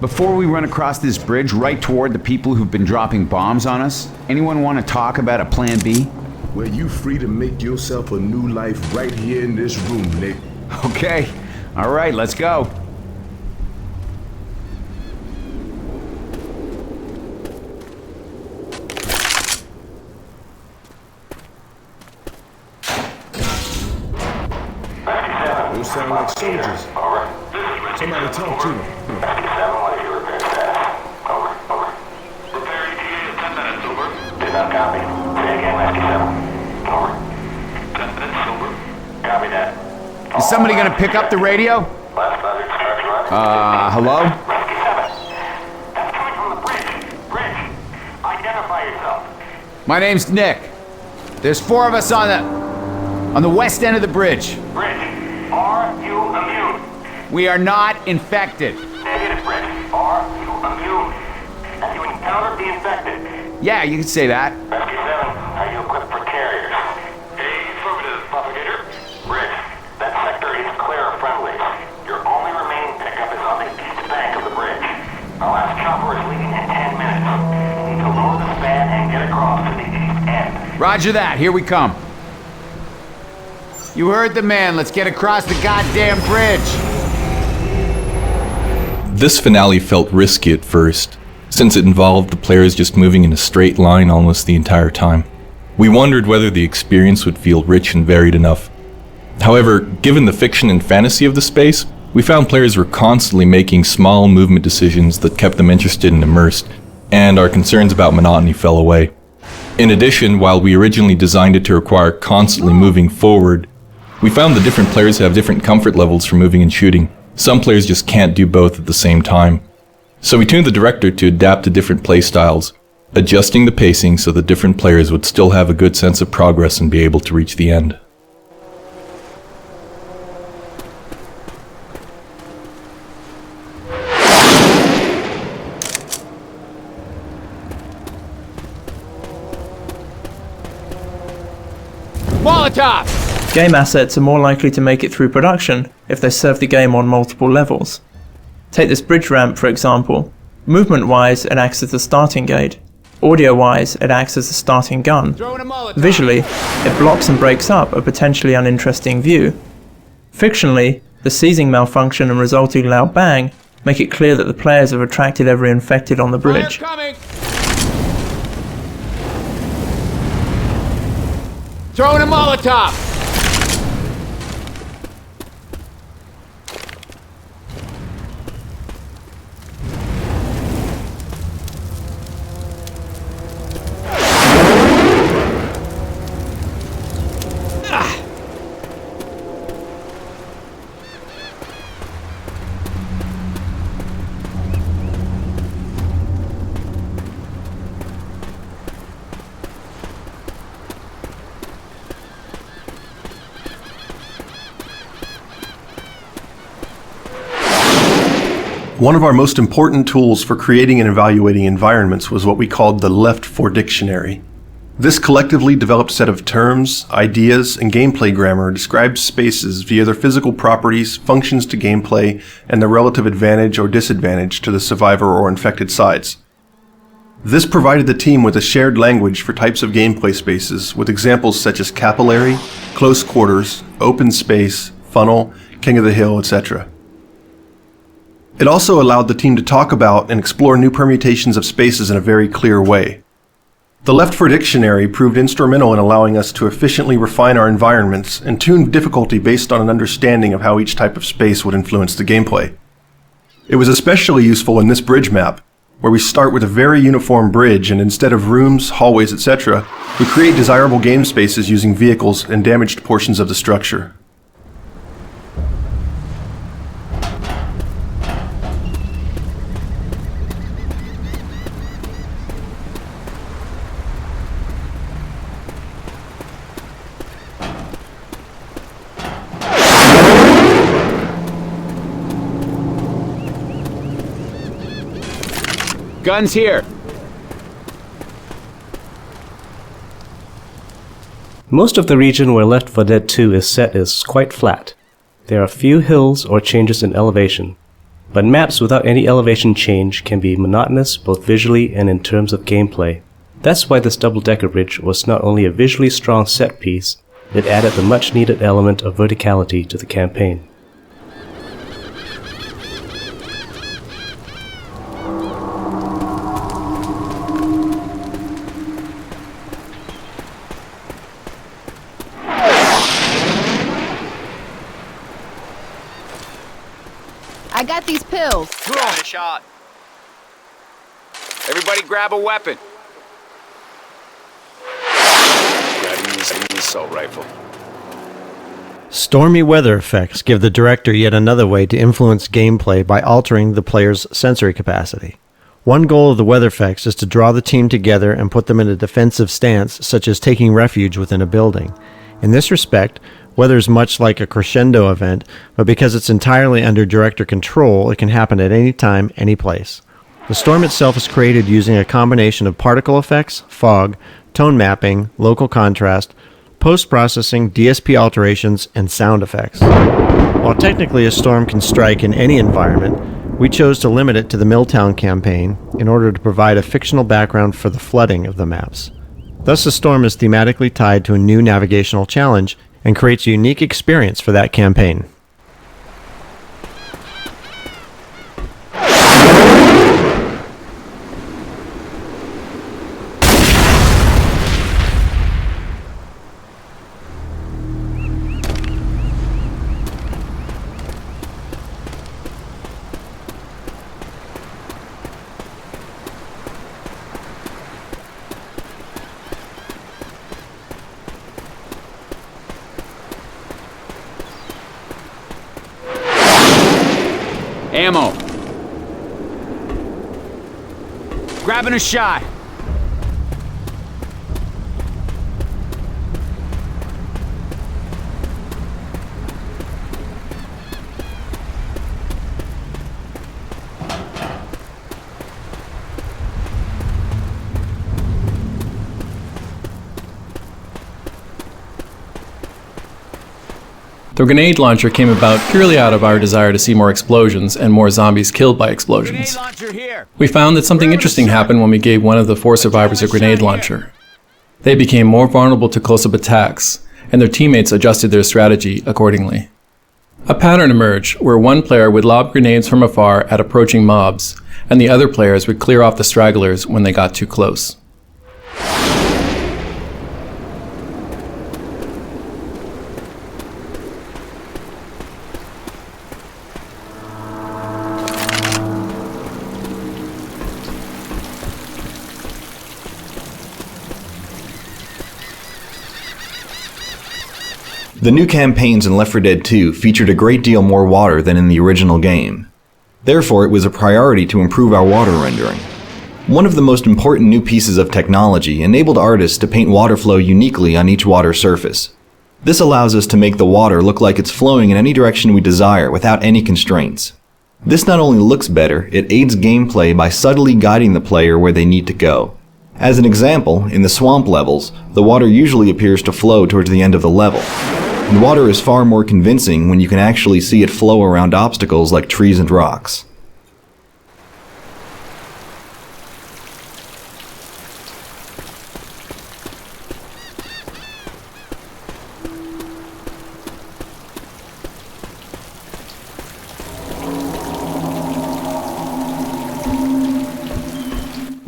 Before we run across this bridge right toward the people who've been dropping bombs on us, anyone want to talk about a plan B? Well, you free to make yourself a new life right here in this room, Nick. Okay. All right, let's go. Those sound like soldiers. Somebody talk to them. Did not copy. Say again, 97. Over. 10 minutes, over. Copy that. Is somebody gonna pick up the radio? Last message, start run. Hello? 97. That's coming from the bridge. Bridge. Identify yourself. My name's Nick. There's 4 of us on the west end of the bridge. Bridge. Are you immune? We are not infected. Negative, Bridge. Are you immune? Have you encountered the infected? Yeah, you can say that. Rescue 7, are you equipped for carriers? Affirmative, propagator. Bridge, that sector is clear of friendlies. Your only remaining pickup is on the east bank of the bridge. Our last chopper is leaving in 10 minutes. You need to lower the span and get across to the east end. Roger that, here we come. You heard the man, let's get across the goddamn bridge. This finale felt risky at first, since it involved the players just moving in a straight line almost the entire time. We wondered whether the experience would feel rich and varied enough. However, given the fiction and fantasy of the space, we found players were constantly making small movement decisions that kept them interested and immersed, and our concerns about monotony fell away. In addition, while we originally designed it to require constantly moving forward, we found the different players have different comfort levels for moving and shooting. Some players just can't do both at the same time. So we tuned the director to adapt to different playstyles, adjusting the pacing so that different players would still have a good sense of progress and be able to reach the end. Molotov! Game assets are more likely to make it through production if they serve the game on multiple levels. Take this bridge ramp for example. Movement-wise, it acts as the starting gate. Audio-wise, it acts as the starting gun. Visually, it blocks and breaks up a potentially uninteresting view. Fictionally, the seizing malfunction and resulting loud bang make it clear that the players have attracted every infected on the bridge. Throwing a Molotov! One of our most important tools for creating and evaluating environments was what we called the Left For Dictionary. This collectively developed set of terms, ideas, and gameplay grammar describes spaces via their physical properties, functions to gameplay, and their relative advantage or disadvantage to the survivor or infected sides. This provided the team with a shared language for types of gameplay spaces with examples such as capillary, close quarters, open space, funnel, king of the hill, etc. It also allowed the team to talk about and explore new permutations of spaces in a very clear way. The Left For Dictionary proved instrumental in allowing us to efficiently refine our environments and tune difficulty based on an understanding of how each type of space would influence the gameplay. It was especially useful in this bridge map, where we start with a very uniform bridge and instead of rooms, hallways, etc., we create desirable game spaces using vehicles and damaged portions of the structure. Guns here. Most of the region where Left 4 Dead 2 is set is quite flat. There are few hills or changes in elevation. but maps without any elevation change can be monotonous both visually and in terms of gameplay. That's why this double-decker bridge was not only a visually strong set piece, it added the much-needed element of verticality to the campaign. I got these pills. Got a shot. Everybody grab a weapon. Grabbing this assault rifle. Stormy weather effects give the director yet another way to influence gameplay by altering the player's sensory capacity. One goal of the weather effects is to draw the team together and put them in a defensive stance, such as taking refuge within a building. In this respect, weather is much like a crescendo event, but because it's entirely under director control, it can happen at any time, any place. The storm itself is created using a combination of particle effects, fog, tone mapping, local contrast, post-processing, DSP alterations, and sound effects. While technically a storm can strike in any environment, we chose to limit it to the Milltown campaign in order to provide a fictional background for the flooding of the maps. Thus, the storm is thematically tied to a new navigational challenge and creates a unique experience for that campaign. Ammo. Grabbing a shot. The grenade launcher came about purely out of our desire to see more explosions and more zombies killed by explosions. We found that something interesting happened when we gave one of the 4 survivors a grenade launcher. They became more vulnerable to close-up attacks, and their teammates adjusted their strategy accordingly. A pattern emerged where one player would lob grenades from afar at approaching mobs, and the other players would clear off the stragglers when they got too close. The new campaigns in Left 4 Dead 2 featured a great deal more water than in the original game. Therefore, it was a priority to improve our water rendering. One of the most important new pieces of technology enabled artists to paint water flow uniquely on each water surface. This allows us to make the water look like it's flowing in any direction we desire without any constraints. This not only looks better, it aids gameplay by subtly guiding the player where they need to go. As an example, in the swamp levels, the water usually appears to flow towards the end of the level. And water is far more convincing when you can actually see it flow around obstacles like trees and rocks.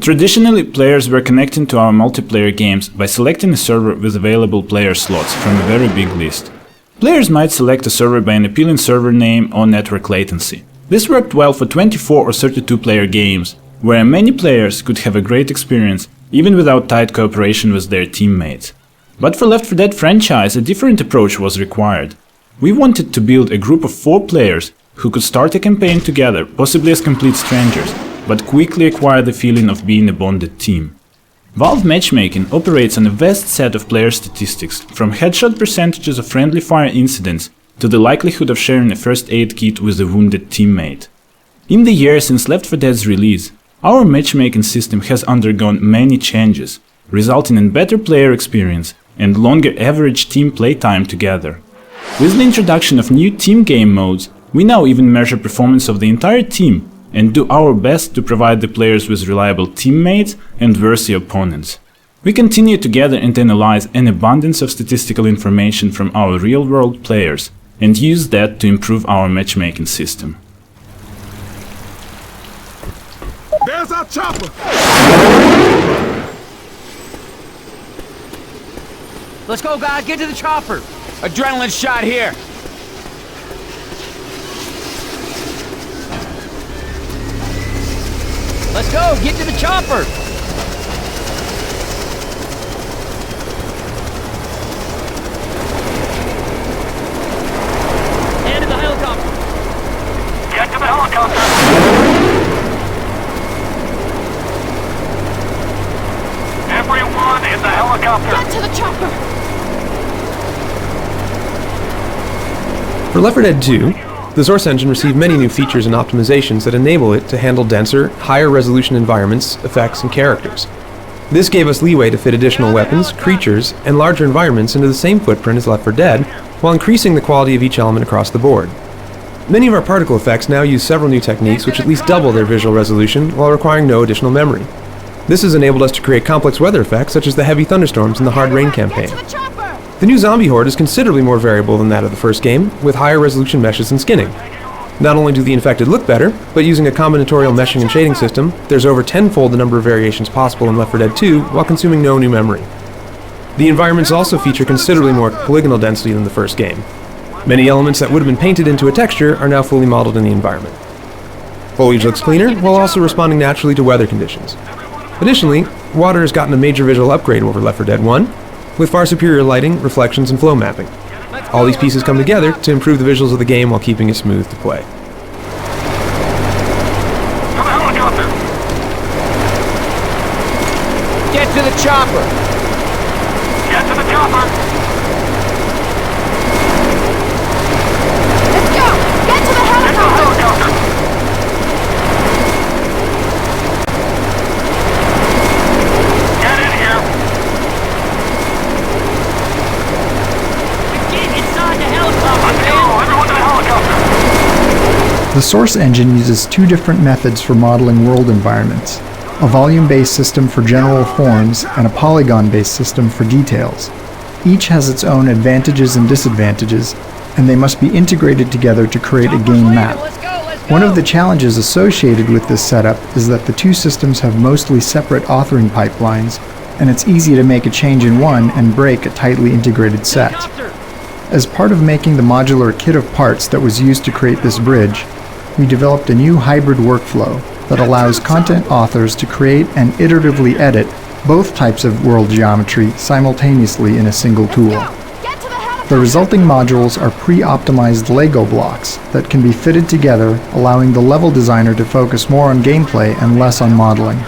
Traditionally, players were connecting to our multiplayer games by selecting a server with available player slots from a very big list. Players might select a server by an appealing server name or network latency. This worked well for 24 or 32 player games, where many players could have a great experience even without tight cooperation with their teammates. But for Left 4 Dead franchise, a different approach was required. We wanted to build a group of 4 players who could start a campaign together, possibly as complete strangers, but quickly acquire the feeling of being a bonded team. Valve matchmaking operates on a vast set of player statistics, from headshot percentages of friendly fire incidents to the likelihood of sharing a first aid kit with a wounded teammate. In the years since Left 4 Dead's release, our matchmaking system has undergone many changes, resulting in better player experience and longer average team playtime together. With the introduction of new team game modes, We now even measure performance of the entire team and do our best to provide the players with reliable teammates and worthy opponents. We continue to gather and analyze an abundance of statistical information from our real-world players and use that to improve our matchmaking system. There's our chopper! Let's go, guys. Get to the chopper. Adrenaline shot here. Let's go. Get to the chopper. Head to the helicopter. Get to the helicopter! Everyone in the helicopter! Get to the chopper! For Left 4 Dead 2, the Source engine received many new features and optimizations that enable it to handle denser, higher resolution environments, effects, and characters. This gave us leeway to fit additional weapons, creatures, and larger environments into the same footprint as Left 4 Dead, while increasing the quality of each element across the board. Many of our particle effects now use several new techniques which at least double their visual resolution while requiring no additional memory. This has enabled us to create complex weather effects such as the heavy thunderstorms in the Hard Rain campaign. The new zombie horde is considerably more variable than that of the first game, with higher resolution meshes and skinning. Not only do the infected look better, but using a combinatorial meshing and shading system, there's over tenfold the number of variations possible in Left 4 Dead 2 while consuming no new memory. The environments also feature considerably more polygonal density than the first game. Many elements that would have been painted into a texture are now fully modeled in the environment. Foliage looks cleaner, while also responding naturally to weather conditions. Additionally, water has gotten a major visual upgrade over Left 4 Dead 1, with far superior lighting, reflections, and flow mapping. All these pieces come together to improve the visuals of the game while keeping it smooth to play. Get to the chopper. Get to the chopper! Let's go! Get to the helicopter! Get in here! Get inside the helicopter, Let's go! Everyone to the helicopter! The Source engine uses two different methods for modeling world environments: a volume-based system for general forms and a polygon-based system for details. Each has its own advantages and disadvantages, and they must be integrated together to create a game map. One of the challenges associated with this setup is that the two systems have mostly separate authoring pipelines, and it's easy to make a change in one and break a tightly integrated set. As part of making the modular kit of parts that was used to create this bridge, we developed a new hybrid workflow that allows content authors to create and iteratively edit both types of world geometry simultaneously in a single tool. The resulting modules are pre-optimized Lego blocks that can be fitted together, allowing the level designer to focus more on gameplay and less on modeling.